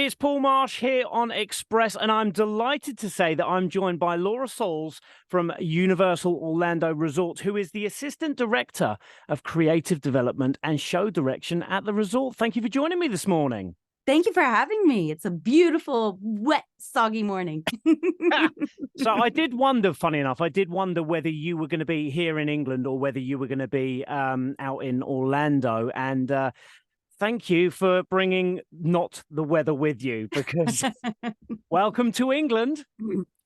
It's Paul Marsh here on Express, and I'm delighted to say that I'm joined by Lora Sauls from Universal Orlando Resort, who is the Assistant Director of Creative Development and Show Direction at the resort. Thank you for joining me this morning. Thank you for having me. It's a beautiful, wet, soggy morning. So I did wonder, funny enough, I did wonder whether you were going to be here in England or whether you were going to be out in Orlando. And thank you for bringing not the weather with you, because welcome to England.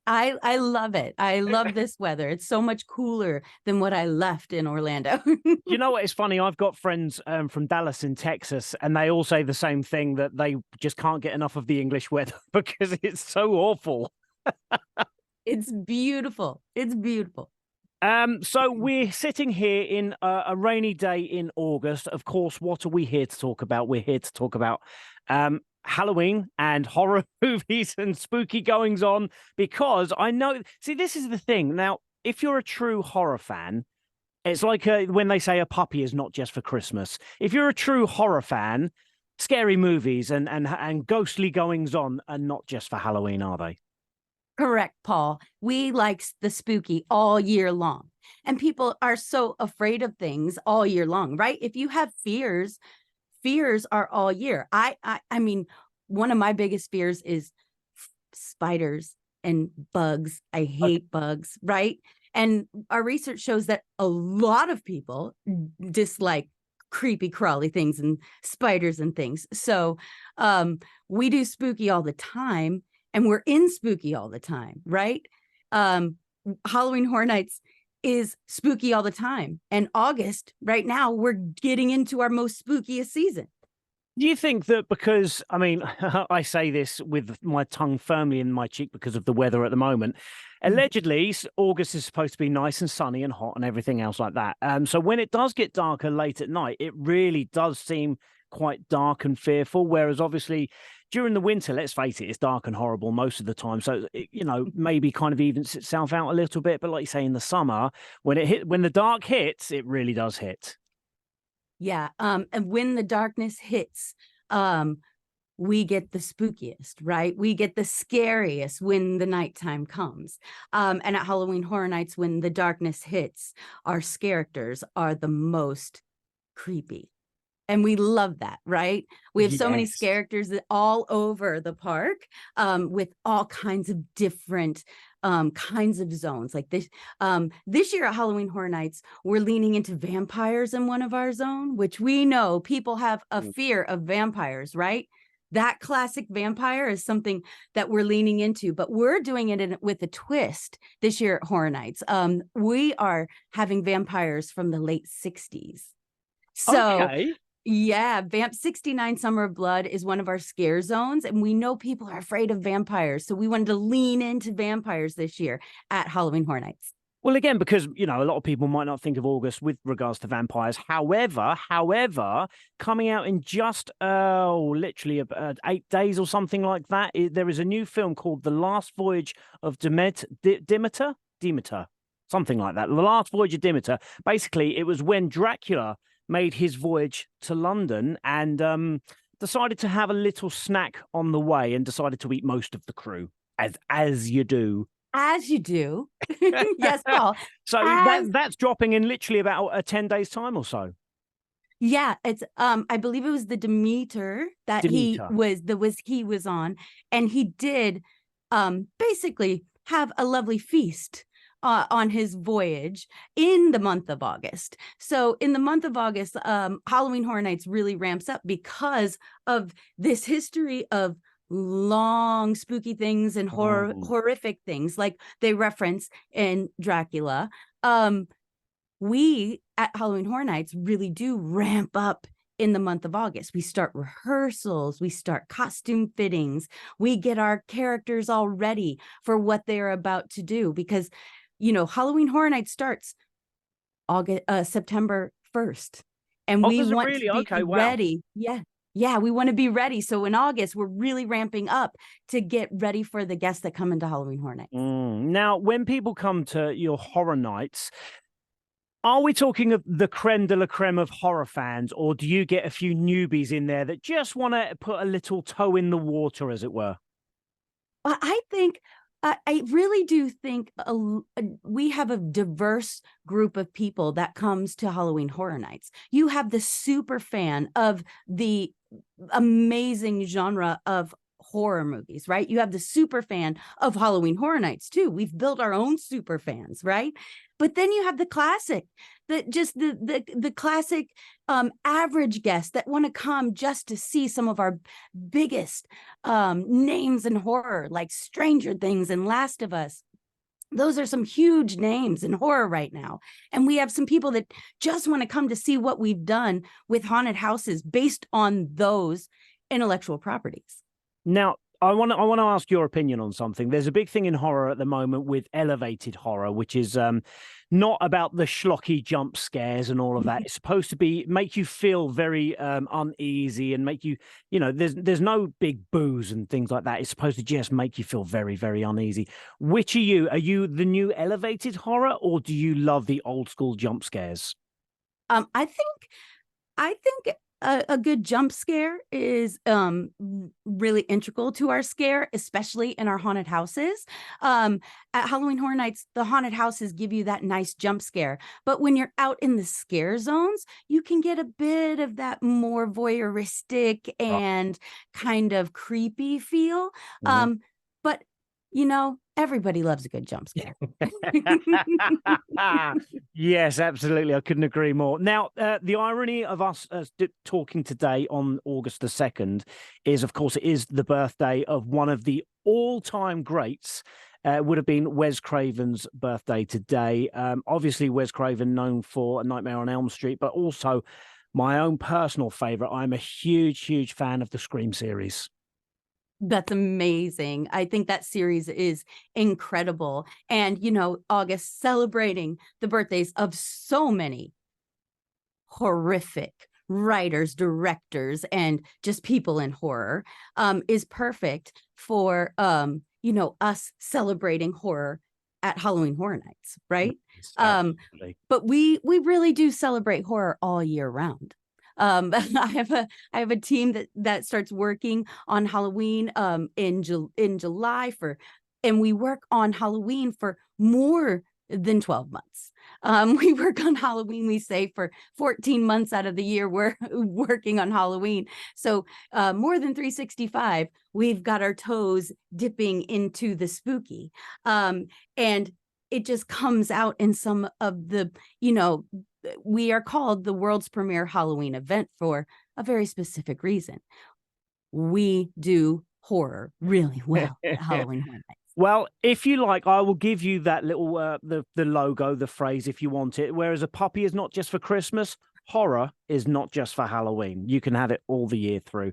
I love it. I love this weather. It's so much cooler than what I left in Orlando. You know what? It's funny. I've got friends from Dallas in Texas, and they all say the same thing, that they just can't get enough of the English weather because it's so awful. It's beautiful. It's beautiful. So we're sitting here in a rainy day in August. Of course, what are we here to talk about? We're here to talk about Halloween and horror movies and spooky goings on, because I know, see, this is the thing. Now, if you're a true horror fan, it's like when they say a puppy is not just for Christmas. If you're a true horror fan, scary movies and ghostly goings on are not just for Halloween, are they? Correct, Paul. We like the spooky all year long. And people are so afraid of things all year long, right? If you have fears are all year. I mean, one of my biggest fears is spiders and bugs. I hate bugs, right? And our research shows that a lot of people dislike creepy crawly things and spiders and things. So we do spooky all the time, and we're in spooky all the time, right? Halloween Horror Nights is spooky all the time. And August, right now, we're getting into our most spookiest season. Do you think that because, I mean, I say this with my tongue firmly in my cheek because of the weather at the moment, allegedly August is supposed to be nice and sunny and hot and everything else like that. So when it does get darker late at night, it really does seem quite dark and fearful. Whereas obviously during the winter, let's face it, it's dark and horrible most of the time. So, you know, maybe kind of evens itself out a little bit. But like you say, in the summer, when the dark hits, it really does hit. Yeah. And when the darkness hits, we get the spookiest, right? We get the scariest when the nighttime comes. And at Halloween Horror Nights, when the darkness hits, our characters are the most creepy. And we love that, right? We have so many characters all over the park with all kinds of different kinds of zones. Like this year at Halloween Horror Nights, we're leaning into vampires in one of our zone, which we know people have a fear of vampires, right? That classic vampire is something that we're leaning into, but we're doing it with a twist this year at Horror Nights. We are having vampires from the late 60s. So okay. Yeah, Vamp 69 Summer of Blood is one of our scare zones, and we know people are afraid of vampires, so we wanted to lean into vampires this year at Halloween Horror Nights. Well, again, because, you know, a lot of people might not think of August with regards to vampires. However, coming out in just, literally 8 days or something like that, there is a new film called The Last Voyage of Demeter, something like that. The Last Voyage of Demeter. Basically, it was when Dracula made his voyage to London and decided to have a little snack on the way and decided to eat most of the crew, as you do. As you do. Yes, Paul. So that's dropping in literally about 10 days time or so. Yeah, it's I believe it was the Demeter that he was on, and he did basically have a lovely feast on his voyage in the month of August. So in the month of August, Halloween Horror Nights really ramps up because of this history of long spooky things and horrific things like they reference in Dracula. We at Halloween Horror Nights really do ramp up in the month of August. We start rehearsals, we start costume fittings, we get our characters all ready for what they're about to do, because you know, Halloween Horror Nights starts September 1st. And we want to be ready. Yeah, we want to be ready. So in August, we're really ramping up to get ready for the guests that come into Halloween Horror Nights. Now, when people come to your horror nights, Are we talking of the creme de la creme of horror fans, or do you get a few newbies in there that just want to put a little toe in the water, as it were? I think I really do think we have a diverse group of people that comes to Halloween Horror Nights. You have the super fan of the amazing genre of horror movies, right? You have the super fan of Halloween Horror Nights too. We've built our own super fans, right? But then you have the classic, the classic average guests that want to come just to see some of our biggest names in horror, like Stranger Things and Last of Us. Those are some huge names in horror right now. And we have some people that just want to come to see what we've done with haunted houses based on those intellectual properties. Now, I want to ask your opinion on something. There's a big thing in horror at the moment with elevated horror, which is not about the schlocky jump scares and all of that. It's supposed to be make you feel very uneasy and make you, there's no big boos and things like that. It's supposed to just make you feel very, very uneasy. Which are you? Are you the new elevated horror, or do you love the old school jump scares? I think a good jump scare is really integral to our scare, especially in our haunted houses. At Halloween Horror Nights, the haunted houses give you that nice jump scare. But when you're out in the scare zones, you can get a bit of that more voyeuristic and kind of creepy feel. Mhm. But, everybody loves a good jump scare. Yes, absolutely. I couldn't agree more. Now, the irony of us talking today on August the 2nd is, of course, it is the birthday of one of the all-time greats. Would have been Wes Craven's birthday today. Obviously, Wes Craven known for A Nightmare on Elm Street, but also my own personal favorite. I'm a huge, huge fan of the Scream series. That's amazing. I think that series is incredible. And, August celebrating the birthdays of so many horrific writers, directors, and just people in horror is perfect for, us celebrating horror at Halloween Horror Nights, right? But we really do celebrate horror all year round. I have a team that starts working on Halloween in July and we work on Halloween for more than 12 months. We work on Halloween, we say, for 14 months out of the year we're working on Halloween. So more than 365, we've got our toes dipping into the spooky. And it just comes out in some of the, we are called the world's premier Halloween event for a very specific reason. We do horror really well at Halloween Horror Nights. Well, if you like, I will give you that little the logo, the phrase, if you want it. Whereas a puppy is not just for Christmas, horror is not just for Halloween. You can have it all the year through.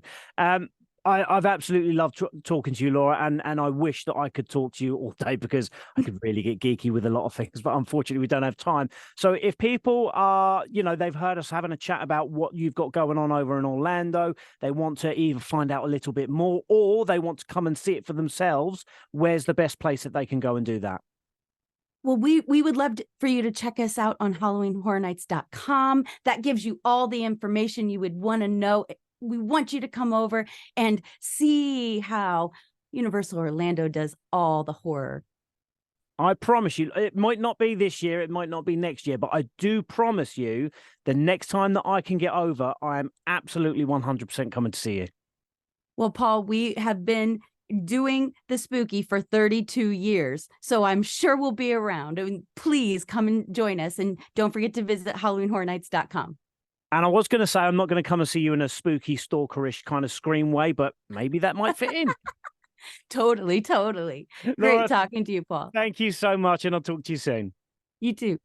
I've absolutely loved talking to you, Laura, and I wish that I could talk to you all day because I could really get geeky with a lot of things, but unfortunately we don't have time. So if people are, they've heard us having a chat about what you've got going on over in Orlando, they want to either find out a little bit more or they want to come and see it for themselves, where's the best place that they can go and do that? Well, we would love for you to check us out on HalloweenHorrorNights.com. That gives you all the information you would want to know. We want you to come over and see how Universal Orlando does all the horror. I promise you, it might not be this year, it might not be next year, but I do promise you the next time that I can get over, I am absolutely 100% coming to see you. Well, Paul, we have been doing the spooky for 32 years, so I'm sure we'll be around. And please come and join us. And don't forget to visit HalloweenHorrorNights.com. And I was going to say, I'm not going to come and see you in a spooky, stalkerish kind of Scream way, but maybe that might fit in. Totally. Laura, Great talking to you, Paul. Thank you so much, and I'll talk to you soon. You too.